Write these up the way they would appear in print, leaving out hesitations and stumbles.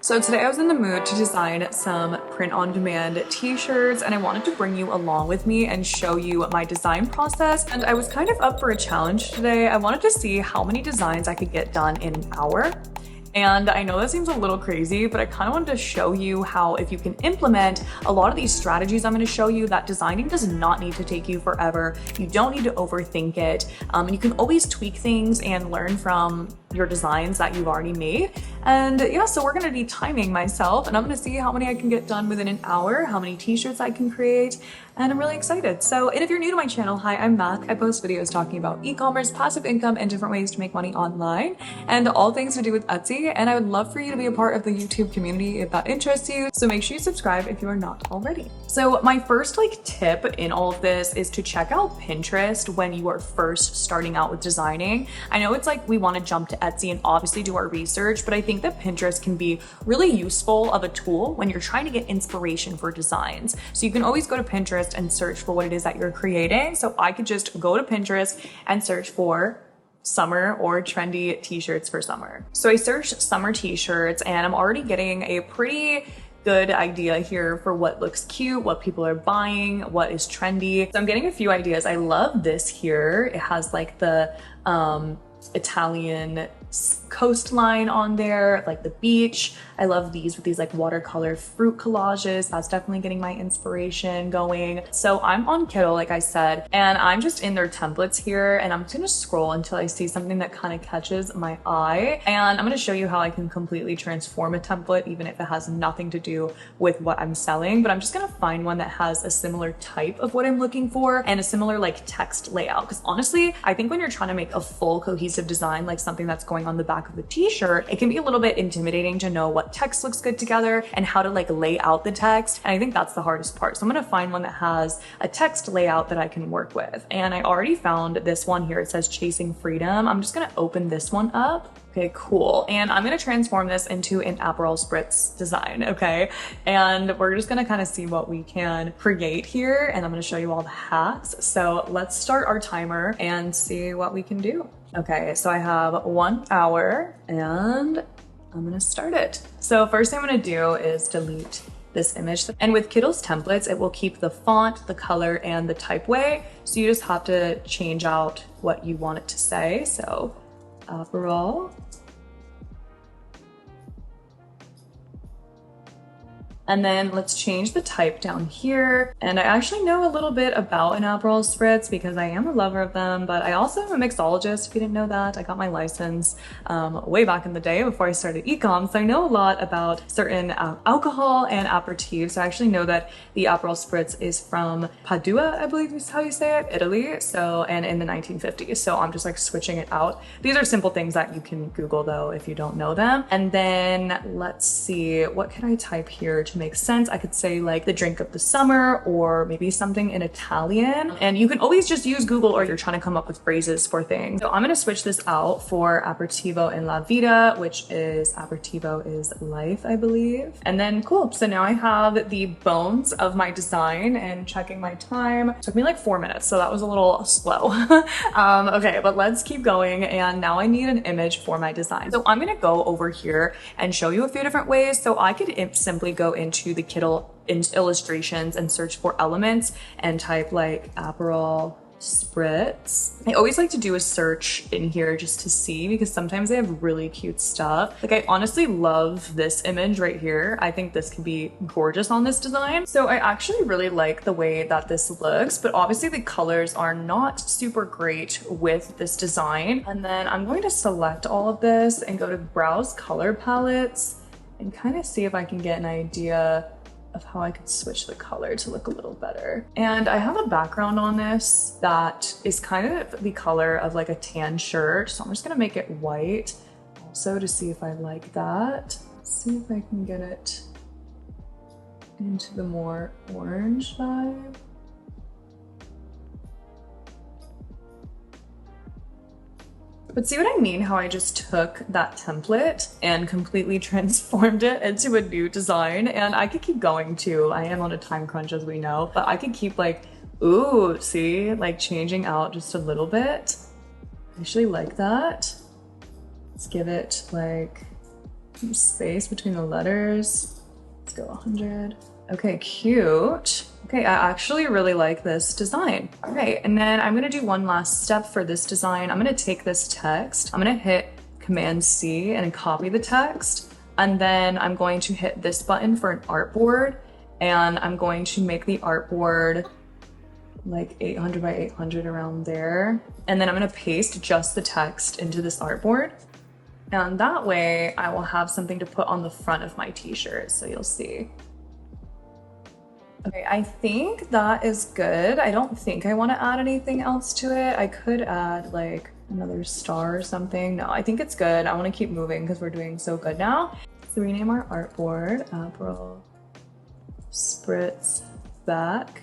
So today I was in the mood to design some print-on-demand t-shirts, and I wanted to bring you along with me and show you my design process. And I was kind of up for a challenge today. I wanted to see how many designs I could get done in an hour. And I know that seems a little crazy, but I kind of wanted to show you how if you can implement a lot of these strategies I'm going to show you, that designing does not need to take you forever. You don't need to overthink it. And you can always tweak things and learn from your designs that you've already made. And yeah, so we're going to be timing myself, and I'm going to see how many I can get done within an hour, how many t-shirts I can create, and I'm really excited. So, and if you're new to my channel, hi, I'm Mac. I post videos talking about e-commerce, passive income, and different ways to make money online, and all things to do with Etsy. And I would love for you to be a part of the YouTube community if that interests you. So make sure you subscribe if you are not already. So my first tip in all of this is to check out Pinterest when you are first starting out with designing. I know it's we want to jump to Etsy and obviously do our research, but I think that Pinterest can be really useful of a tool when you're trying to get inspiration for designs. So you can always go to Pinterest and search for what it is that you're creating. So I could just go to Pinterest and search for summer or trendy t-shirts for summer. So I searched summer t-shirts and I'm already getting a pretty good idea here for what looks cute, what people are buying, what is trendy. So I'm getting a few ideas. I love this here. It has the Italian coastline on there, the beach. I love these with these watercolor fruit collages. That's definitely getting my inspiration going. So I'm on Kittl, like I said, and I'm just in their templates here, and I'm just gonna scroll until I see something that kind of catches my eye. And I'm gonna show you how I can completely transform a template, even if it has nothing to do with what I'm selling. But I'm just gonna find one that has a similar type of what I'm looking for and a similar text layout. Because honestly, I think when you're trying to make a full cohesive design, something that's going on the back of the t-shirt, it can be a little bit intimidating to know what text looks good together and how to lay out the text. And I think that's the hardest part. So I'm gonna find one that has a text layout that I can work with. And I already found this one here. It says Chasing Freedom. I'm just gonna open this one up. Okay, cool. And I'm gonna transform this into an Aperol Spritz design, okay? And we're just gonna kind of see what we can create here. And I'm gonna show you all the hacks. So let's start our timer and see what we can do. Okay, so I have 1 hour and I'm gonna start it. So first thing I'm gonna do is delete this image. And with Kittl's templates, it will keep the font, the color, and the typeway. So you just have to change out what you want it to say. So Aperol. And then let's change the type down here. And I actually know a little bit about an Aperol Spritz because I am a lover of them, but I also am a mixologist, if you didn't know that. I got my license way back in the day before I started ecom, so I know a lot about certain alcohol and aperitifs. So I actually know that the Aperol Spritz is from Padua, I believe is how you say it, Italy, so, and in the 1950s. So I'm just switching it out. These are simple things that you can Google though if you don't know them. And then let's see, what can I type here to make sense? I could say the drink of the summer, or maybe something in Italian. And you can always just use Google, or you're trying to come up with phrases for things. So I'm gonna switch this out for aperitivo in la vida, which is aperitivo is life, I believe. And then cool, so now I have the bones of my design, and checking my time. It took me 4 minutes, so that was a little slow. Okay, but let's keep going. And now I need an image for my design. So I'm gonna go over here and show you a few different ways. So I could simply go into the Kittl illustrations and search for elements and type Aperol Spritz. I always like to do a search in here just to see, because sometimes they have really cute stuff. I honestly love this image right here. I think this can be gorgeous on this design. So I actually really like the way that this looks, but obviously the colors are not super great with this design. And then I'm going to select all of this and go to browse color palettes and kind of see if I can get an idea of how I could switch the color to look a little better. And I have a background on this that is kind of the color of a tan shirt. So I'm just gonna make it white also to see if I like that. Let's see if I can get it into the more orange vibe. But see what I mean? How I just took that template and completely transformed it into a new design. And I could keep going too. I am on a time crunch, as we know, but I could keep ooh, see, changing out just a little bit. I actually like that. Let's give it Some space between the letters. Let's go 100. Okay, cute. Okay, I actually really like this design. All right, and then I'm gonna do one last step for this design. I'm gonna take this text, I'm gonna hit Command C and copy the text, and then I'm going to hit this button for an artboard, and I'm going to make the artboard like 800 by 800 around there. And then I'm gonna paste just the text into this artboard. And that way I will have something to put on the front of my t-shirt, so you'll see. Okay, I think that is good. I don't think I want to add anything else to it. I could add like another star or something. No, I think it's good. I want to keep moving because we're doing so good now. So rename our artboard, April Spritz Back.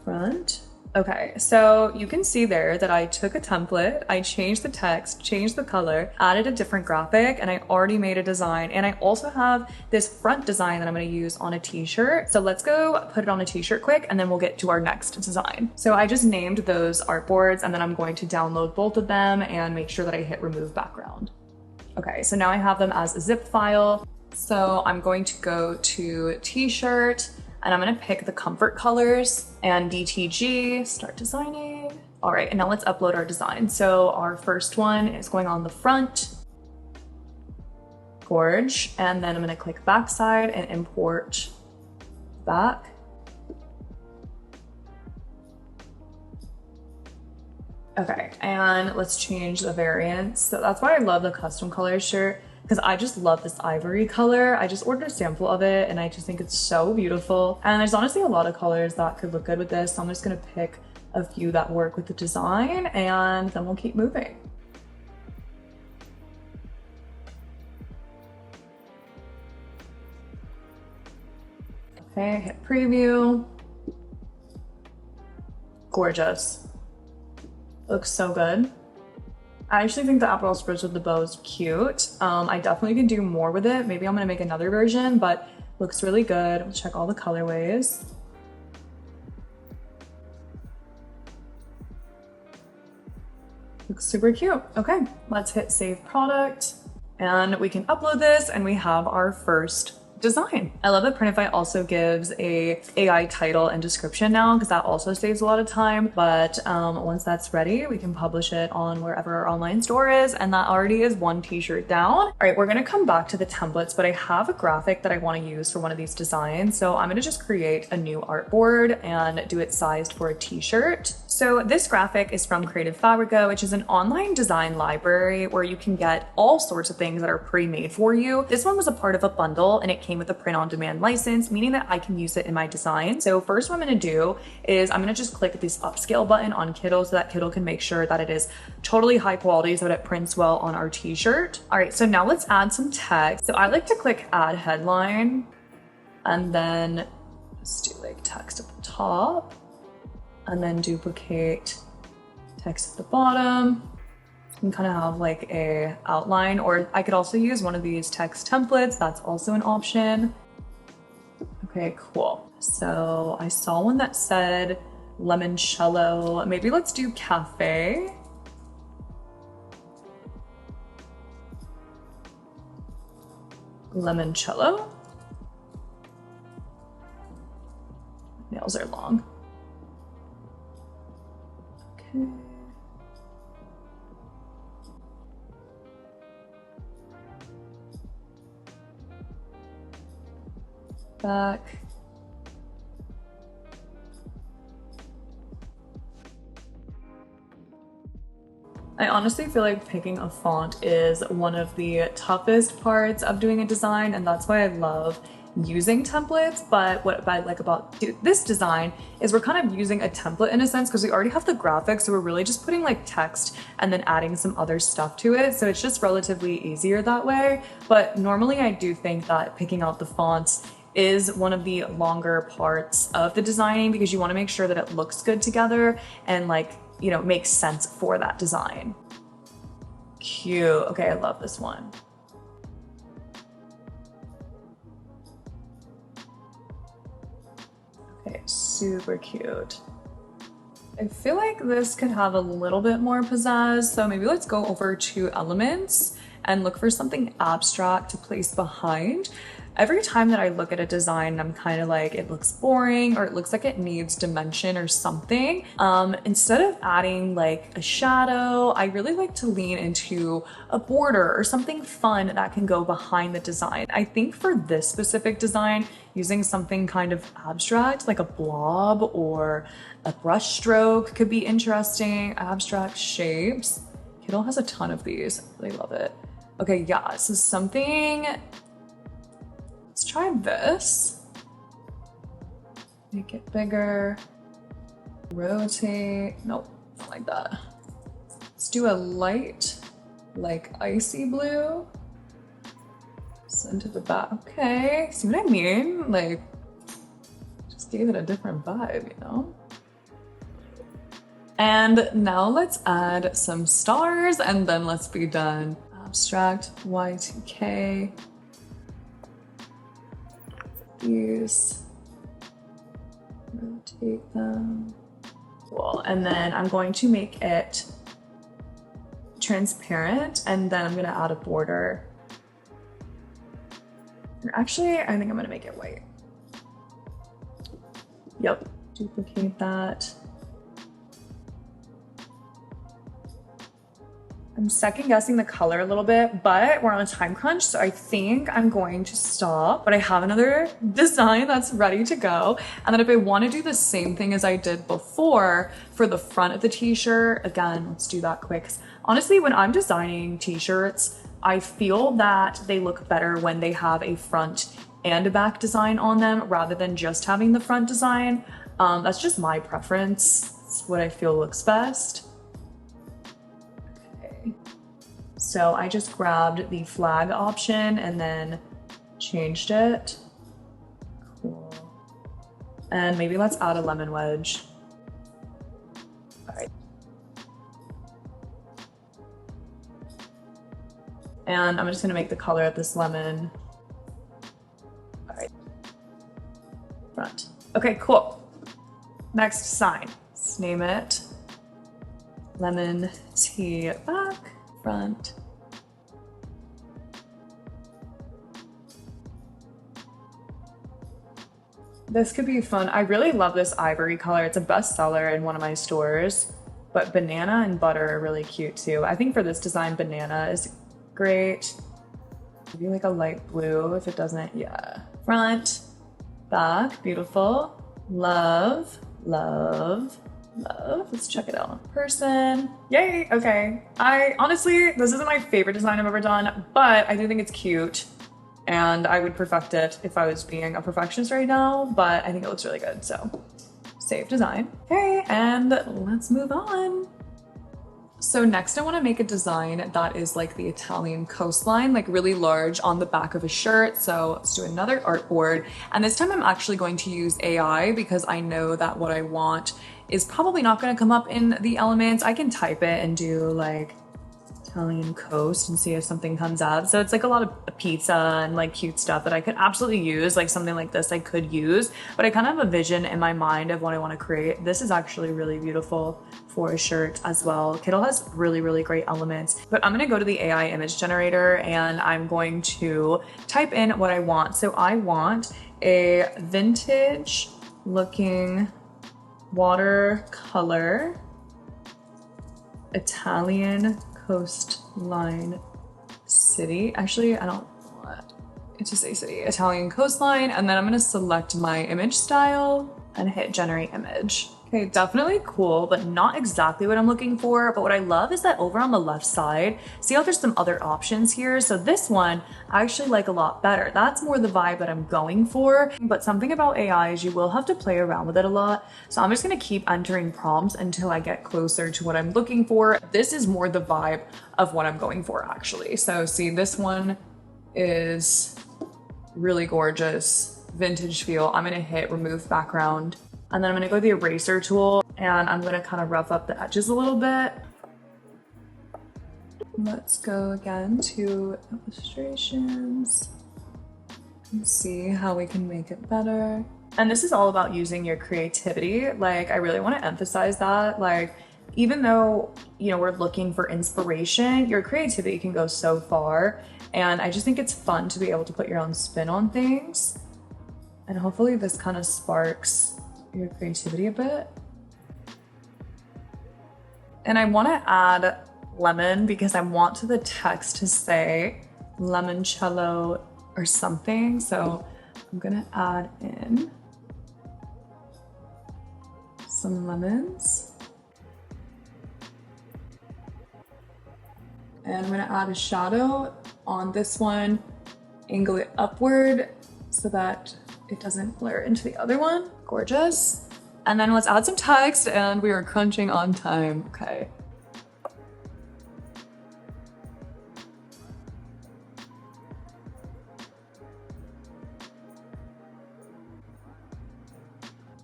Front. Okay, so you can see there that I took a template, I changed the text, changed the color, added a different graphic, and I already made a design. And I also have this front design that I'm gonna use on a t-shirt. So let's go put it on a t-shirt quick, and then we'll get to our next design. So I just named those artboards, and then I'm going to download both of them and make sure that I hit remove background. Okay, so now I have them as a zip file. So I'm going to go to t-shirt, and I'm gonna pick the comfort colors and DTG, start designing. All right, and now let's upload our design. So our first one is going on the front, gorge, and then I'm gonna click backside and import back. Okay, and let's change the variants. So that's why I love the custom colors shirt, because I just love this ivory color. I just ordered a sample of it and I just think it's so beautiful. And there's honestly a lot of colors that could look good with this. So I'm just gonna pick a few that work with the design, and then we'll keep moving. Okay, hit preview. Gorgeous. Looks so good. I actually think the April Spritz with the bow is cute. I definitely can do more with it. Maybe I'm gonna make another version, but looks really good. We'll check all the colorways. Looks super cute. Okay, let's hit save product, and we can upload this, and we have our first design. I love that Printify also gives a AI title and description now, because that also saves a lot of time. But once that's ready, we can publish it on wherever our online store is, and that already is one t-shirt down. All right, we're gonna come back to the templates, but I have a graphic that I want to use for one of these designs. So I'm gonna just create a new artboard and do it sized for a t-shirt. So this graphic is from Creative Fabrica, which is an online design library where you can get all sorts of things that are pre-made for you. This one was a part of a bundle, and it came with a print-on-demand license, meaning that I can use it in my design. So first what I'm gonna do is I'm gonna just click this upscale button on Kittl so that Kittl can make sure that it is totally high quality so that it prints well on our t-shirt. All right, so now let's add some text. So I like to click add headline, and then just do like text at the top, and then duplicate text at the bottom. And kind of have like a outline, or I could also use one of these text templates. That's also an option. Okay, cool. So I saw one that said limoncello. Maybe let's do cafe. Limoncello. Nails are long. Okay. Back. I honestly feel like picking a font is one of the toughest parts of doing a design, and that's why I love using templates. But what I like about this design is we're kind of using a template in a sense, because we already have the graphics, so we're really just putting like text and then adding some other stuff to it. So it's just relatively easier that way. But normally I do think that picking out the fonts is one of the longer parts of the designing, because you want to make sure that it looks good together and like, you know, makes sense for that design. Cute. Okay, I love this one. Okay, super cute. I feel like this could have a little bit more pizzazz, so maybe let's go over to elements and look for something abstract to place behind. Every time that I look at a design, I'm kind of like, it looks boring or it looks like it needs dimension or something. Instead of adding like a shadow, I really like to lean into a border or something fun that can go behind the design. I think for this specific design, using something kind of abstract, like a blob or a brush stroke could be interesting. Abstract shapes. Kittl has a ton of these. I really love it. Okay, yeah, so something. Let's try this. Make it bigger. Rotate. Nope, not like that. Let's do a light, like icy blue. Send to the back. Okay, see what I mean? Like, just gave it a different vibe, you know? And now let's add some stars and then let's be done. Abstract Y2K. These. Rotate them. Cool. And then I'm going to make it transparent and then I'm going to add a border. Actually, I think I'm going to make it white. Yep. Duplicate that. I'm second guessing the color a little bit, but we're on a time crunch, so I think I'm going to stop. But I have another design that's ready to go. And then if I want to do the same thing as I did before for the front of the t-shirt, again, let's do that quick. Honestly, when I'm designing t-shirts, I feel that they look better when they have a front and a back design on them rather than just having the front design. That's just my preference. It's what I feel looks best. So I just grabbed the flag option and then changed it. Cool. And maybe let's add a lemon wedge. All right. And I'm just gonna make the color of this lemon. All right. Front. Okay, cool. Next sign. Let's name it lemon tea back. Front. This could be fun. I really love this ivory color. It's a bestseller in one of my stores, but banana and butter are really cute too. I think for this design, banana is great. Maybe like a light blue if it doesn't, yeah. Front, back, beautiful. Love, love. Love. Let's check it out in person. Yay, okay. Honestly, this isn't my favorite design I've ever done, but I do think it's cute and I would perfect it if I was being a perfectionist right now, but I think it looks really good, so save design. Okay, and let's move on. So next I want to make a design that is like the Italian coastline, like really large on the back of a shirt. So let's do another artboard. And this time I'm actually going to use AI because I know that what I want is probably not going to come up in the elements. I can type it and do like Italian coast and see if something comes up. So it's like a lot of pizza and like cute stuff that I could absolutely use, like something like this I could use, but I kind of have a vision in my mind of what I want to create. This is actually really beautiful for a shirt as well. Kittl has really, really great elements, but I'm going to go to the AI image generator and I'm going to type in what I want. So I want a vintage looking watercolor Italian coastline city. Actually, I don't want it to say city. Italian coastline, and then I'm gonna select my image style and hit generate image. Okay, definitely cool, but not exactly what I'm looking for. But what I love is that over on the left side, see how there's some other options here? So this one I actually like a lot better. That's more the vibe that I'm going for. But something about AI is you will have to play around with it a lot. So I'm just gonna keep entering prompts until I get closer to what I'm looking for. This is more the vibe of what I'm going for actually. So see, this one is really gorgeous, vintage feel. I'm gonna hit remove background. And then I'm gonna go to the eraser tool and I'm gonna kind of rough up the edges a little bit. Let's go again to illustrations and see how we can make it better. And this is all about using your creativity. Like, I really want to emphasize that. Like, even though, you know, we're looking for inspiration, your creativity can go so far. And I just think it's fun to be able to put your own spin on things. And hopefully this kind of sparks your creativity a bit. And I want to add lemon because I want the text to say limoncello or something. So I'm gonna add in some lemons. And I'm gonna add a shadow on this one, angle it upward so that it doesn't blur into the other one. Gorgeous. And then let's add some text, and we are crunching on time. Okay.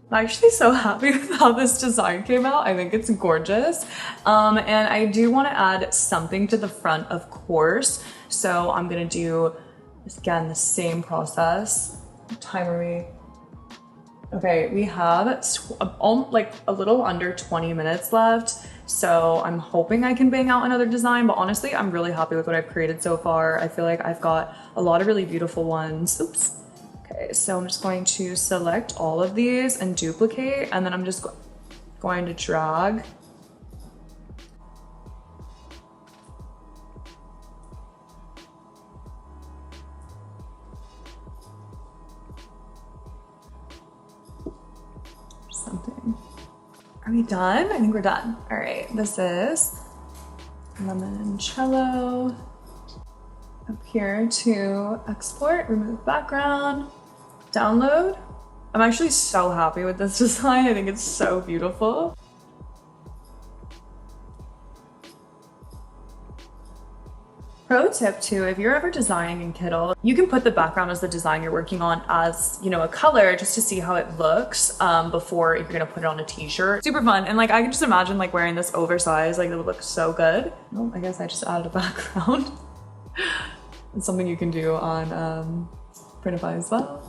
I'm actually so happy with how this design came out. I think it's gorgeous. And I do want to add something to the front, of course. So I'm gonna do, again, the same process. What time are we? Okay, we have like a little under 20 minutes left. So I'm hoping I can bang out another design, but honestly, I'm really happy with what I've created so far. I feel like I've got a lot of really beautiful ones. Oops. Okay, so I'm just going to select all of these and duplicate, and then I'm just going to drag. Something. Are we done? I think we're done. All right, this is limoncello. Up here to export, remove background, download. I'm actually so happy with this design. I think it's so beautiful. Pro tip too, if you're ever designing in Kittl, you can put the background as the design you're working on as, you know, a color just to see how it looks before if you're gonna put it on a t-shirt. Super fun. And like, I can just imagine like wearing this oversized, like it would look so good. Oh, I guess I just added a background. It's something you can do on Printify as well.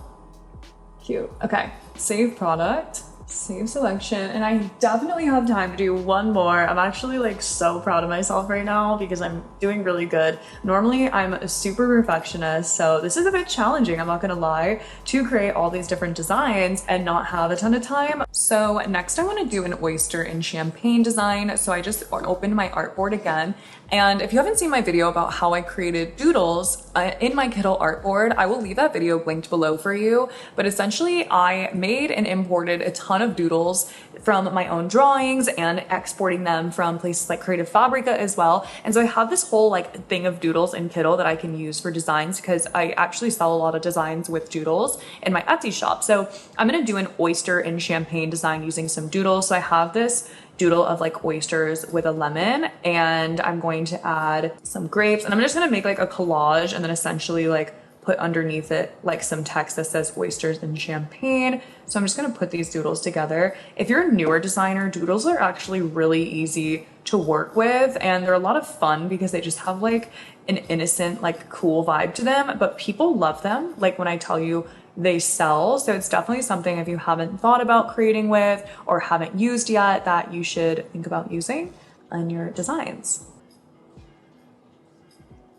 Cute. Okay, save product, save selection, and I definitely have time to do one more. I'm actually like so proud of myself right now because I'm doing really good. Normally I'm a super perfectionist, so this is a bit challenging, I'm not gonna lie, to create all these different designs and not have a ton of time. So next I want to do an oyster and champagne design. So I just opened my artboard again. And if you haven't seen my video about how I created doodles in my Kittl artboard, I will leave that video linked below for you. But essentially I made and imported a ton of doodles from my own drawings and exporting them from places like Creative Fabrica as well. And so I have this whole like thing of doodles in Kittl that I can use for designs because I actually sell a lot of designs with doodles in my Etsy shop. So I'm gonna do an oyster and champagne design using some doodles. So I have this doodle of like oysters with a lemon, and I'm going to add some grapes, and I'm just gonna make like a collage and then essentially like put underneath it like some text that says oysters and champagne. So I'm just gonna put these doodles together. If you're a newer designer, doodles are actually really easy to work with, and they're a lot of fun because they just have like an innocent, like cool vibe to them, but people love them. Like when I tell you they sell. So it's definitely something if you haven't thought about creating with or haven't used yet that you should think about using in your designs.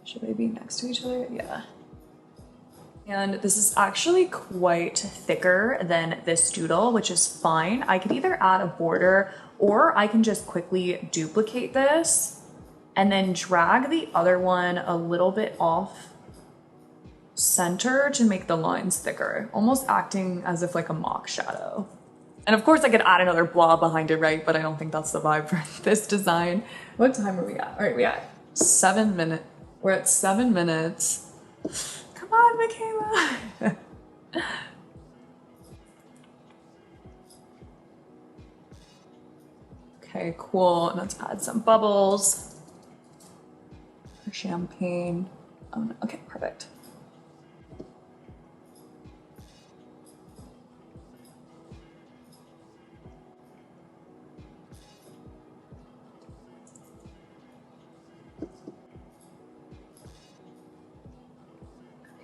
Should they be next to each other? Yeah. And this is actually quite thicker than this doodle, which is fine. I could either add a border or I can just quickly duplicate this and then drag the other one a little bit off center to make the lines thicker, almost acting as if like a mock shadow. And of course I could add another blob behind it, right? But I don't think that's the vibe for this design. What time are we at? All right, we at 7 minutes. We're at 7 minutes. Come on, Michaela. Okay, cool. And let's add some bubbles. Champagne. Oh, no. Okay, perfect.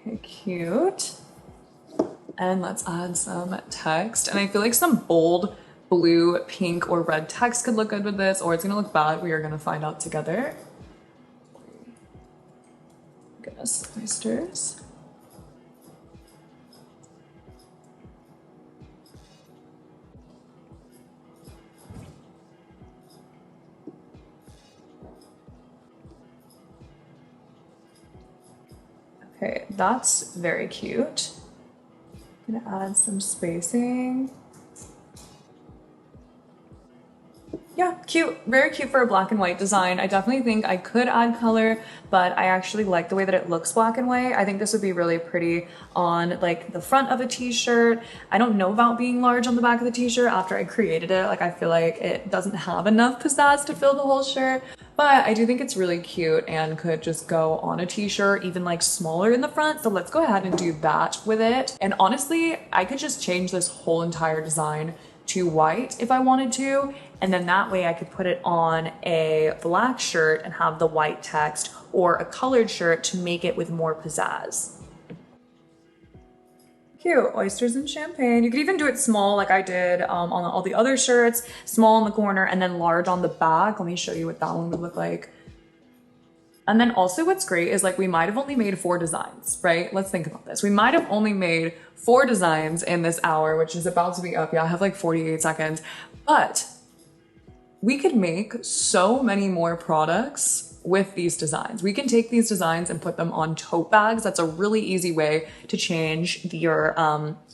Okay, cute. And let's add some text. And I feel like some bold blue, pink, or red text could look good with this, or it's gonna look bad. We are gonna find out together. Goodness, oysters. Okay, that's very cute. I'm gonna add some spacing. Yeah, cute, very cute for a black and white design. I definitely think I could add color, but I actually like the way that it looks black and white. I think this would be really pretty on like the front of a t-shirt. I don't know about being large on the back of the t-shirt after I created it. Like I feel like it doesn't have enough pizzazz to fill the whole shirt, but I do think it's really cute and could just go on a t-shirt, even like smaller in the front. So let's go ahead and do that with it. And honestly, I could just change this whole entire design to white if I wanted to, and then that way I could put it on a black shirt and have the white text, or a colored shirt to make it with more pizzazz. Cute, oysters and champagne. You could even do it small like I did on all the other shirts, small in the corner and then large on the back. Let me show you what that one would look like. And then also what's great is like we might have only made 4 designs, right? Let's think about this. We might have only made 4 designs in this hour, which is about to be up. Yeah, I have like 48 seconds, but we could make so many more products with these designs. We can take these designs and put them on tote bags. That's a really easy way to change your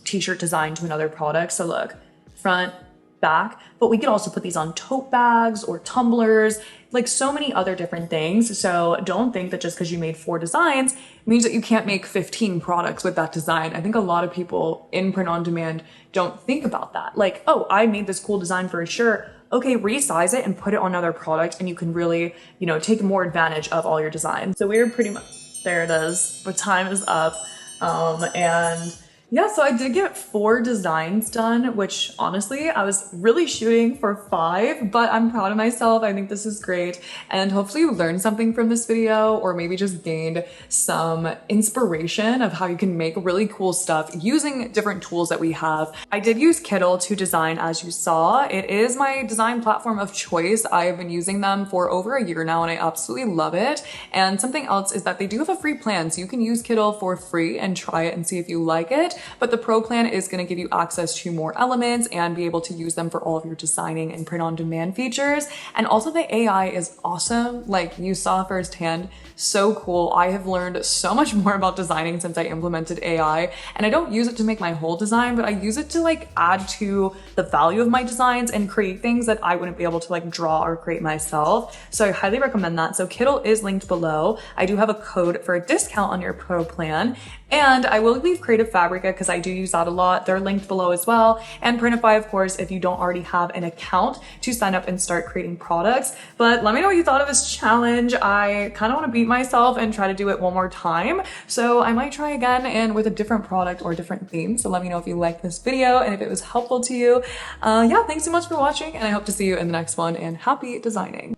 t-shirt design to another product. So look, front, back, but we could also put these on tote bags or tumblers, like so many other different things. So don't think that just because you made 4 designs means that you can't make 15 products with that design. I think a lot of people in print on demand don't think about that. Like, oh, I made this cool design for a shirt. Okay, resize it and put it on another product, and you can really, you know, take more advantage of all your designs. So we're pretty much, there it is, the time is up. And yeah, so I did get 4 designs done, which honestly, I was really shooting for 5, but I'm proud of myself. I think this is great. And hopefully you learned something from this video, or maybe just gained some inspiration of how you can make really cool stuff using different tools that we have. I did use Kittl to design, as you saw. It is my design platform of choice. I have been using them for over a year now, and I absolutely love it. And something else is that they do have a free plan, so you can use Kittl for free and try it and see if you like it. But the pro plan is going to give you access to more elements and be able to use them for all of your designing and print on demand features. And also the AI is awesome. Like you saw firsthand, so cool. I have learned so much more about designing since I implemented AI, and I don't use it to make my whole design, but I use it to like add to the value of my designs and create things that I wouldn't be able to like draw or create myself. So I highly recommend that. So Kittl is linked below. I do have a code for a discount on your pro plan, and I will leave Creative Fabrica because I do use that a lot. They're linked below as well. And Printify, of course, if you don't already have an account to sign up and start creating products. But let me know what you thought of this challenge. I kind of want to beat myself and try to do it one more time. So I might try again and with a different product or a different theme. So let me know if you liked this video and if it was helpful to you. Yeah, thanks so much for watching, and I hope to see you in the next one, and happy designing.